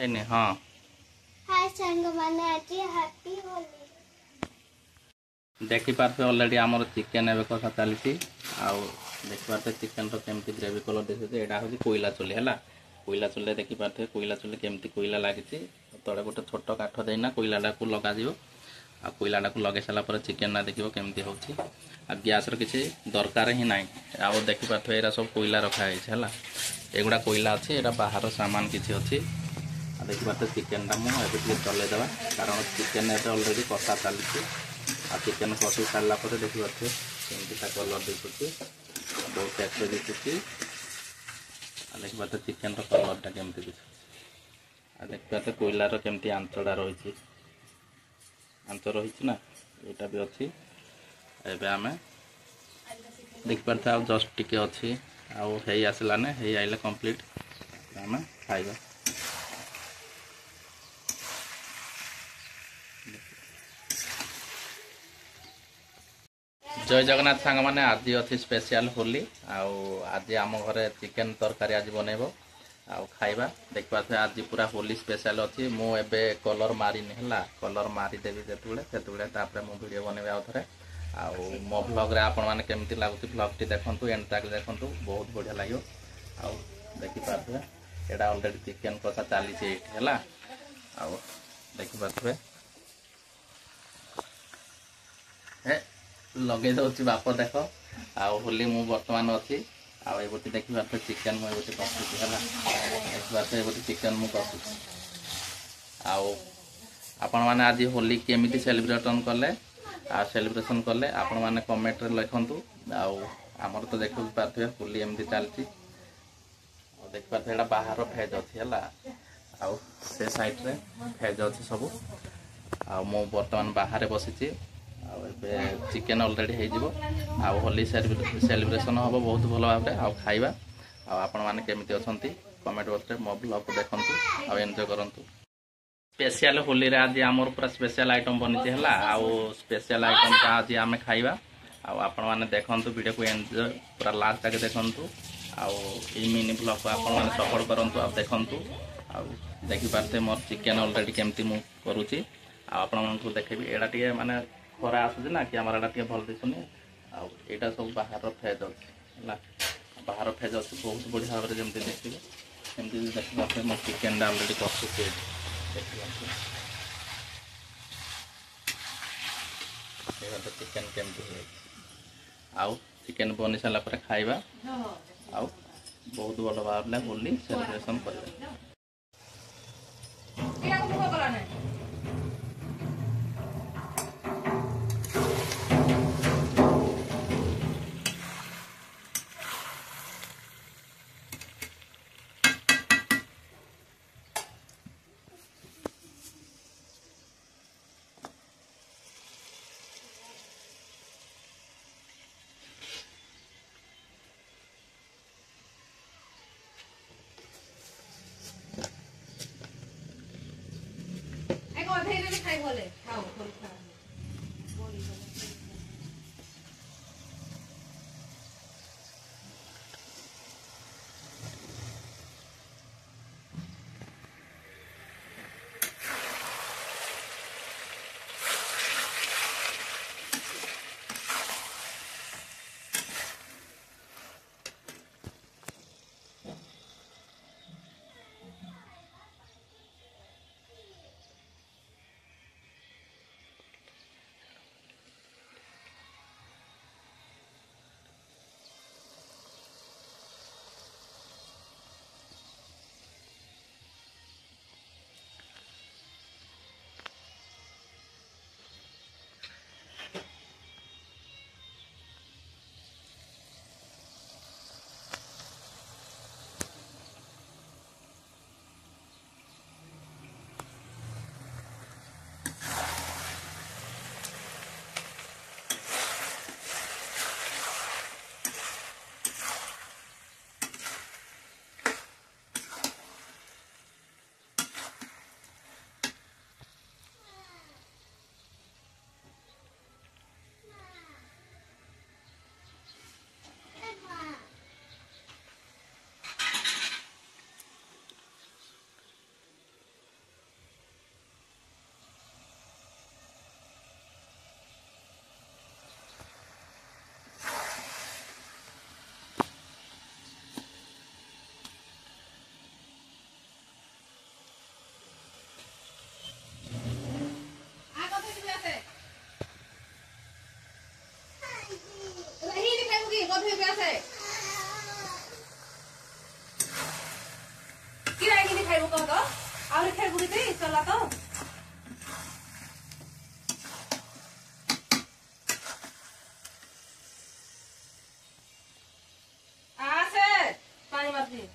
एने हाँ हाय संग माने आज हैप्पी होली देखी पार्थे ऑलरेडी आमर चिकेन एवं कषा चली आउ देखी पार्थे चिकेन तो केमती ग्रेवी कलर देखते यहाँ हूँ कोईला चुली है कोईला चुले देखी पार्थे कोईला चुली केमती कोईला लगी तले गोटे छोट काठ देना कोईलाटा को लग आ कोईलाटा को लगे सारापर चिकेन ना देखो केमती हो गैस किसी दरकार ही ना आउ देखी पार्थे यहाँ सब कोईला रखाई है एगुड़ा कोईला अच्छी यहाँ बाहर सामान किसी अच्छी देखी पार्थे चिकेन टा मुझे चलईदेवा कारण चिकेन अलरेडी कषा चली आ चिकेन कषि सारा देखी पार्थे केमती कलर दिखुची बहुत टेस्ट दिखुची देखी पार्थे चिकेन कलरटा केमती दिखुची आ देखी पार्थे कोईलार केमती आंचड़ा रही आंच रही ना यहाँ भी अच्छी एवं आम देखी पार्थे आ जस्ट टिके अच्छी आउ आसलाने आइले कंप्लीट आम खाइबा जय जगन्नाथ सांग मैंने आज अच्छी स्पेशल होली आज आम घरे चिकेन तरकारी आज बनइब आउ खाइबा देख पारे आज पूरा होली स्पेशल अच्छी मुझे कलर मारिनी है कलर मारिदेवी जो मु वीडियो बनइबी आउ थे आउ मो ब्लॉग आपण मैंने केमती लगुच ब्लॉग टी देखु एंड तक देखु बहुत बढ़िया लगे आउ देखिपारे यहाँ अलरेडी चिकेन कषा चली है आउ देखिपारे लगे दूसरी बाप देख आउ होली मु बर्तमान अच्छी आउ ये देखी पारे चिकेन मुझे कषुची है देखिए ये चिकेन मु कषुची आउ आपण मैंने आज होली केमिति सेलिब्रेशन कले आ सेलिब्रेशन कले आपण मैंने कमेंट रे लिखंतु आउ आमर तो देखि पारे होली एमती चलती देख पारे बाहर फेज अच्छी है आउ से साइड रे फेज अच्छी सब आउ मु बर्तमान बाहर बसी चिकेन अलरेडी हो होली सेलिब्रेशन हम बहुत भल भाव आउ खाइबा आपण मैंने केमिति अछंती कमेंट बॉक्स रे मो ब्लॉग को देखंतु आउ एंजॉय करंतु स्पेशल होली रे आज आमर पूरा स्पेशल आइटम बनी है आउ स्पेशल आइटम का आज आम खाइबा आपण मैंने देखंतु वीडियो को एंजॉय पूरा लास्ट तक देखंतु आउ ई मिनी ब्लॉग को आपण मैंने सपोर्ट करंतु आ देखंतु आउ देखि पारते मोर चिकेन अलरेडी केमिति मु करूची आपण मानकु देखेबी एडा टिके माने खरा आसुची ना कि आमर एडा भल दिशुनी आईटा सब बाहर फेज अच्छे बाहर फेज अच्छे बहुत बढ़िया भाव में जमी देखिए सेमती देखा मो चिकेन अलरेडी कषुचे चिकेन केमती आउ चिकेन बनी सारापर खाइबा आउ बहुत भल भाव में होली सेलिब्रेशन कर ଖାଇବୁ କହ ତ ଆହୁରି ଖାଇବୁ କିଛି ଚଲା ତ ଆସେ ପାଣି ମାରିଦିଏ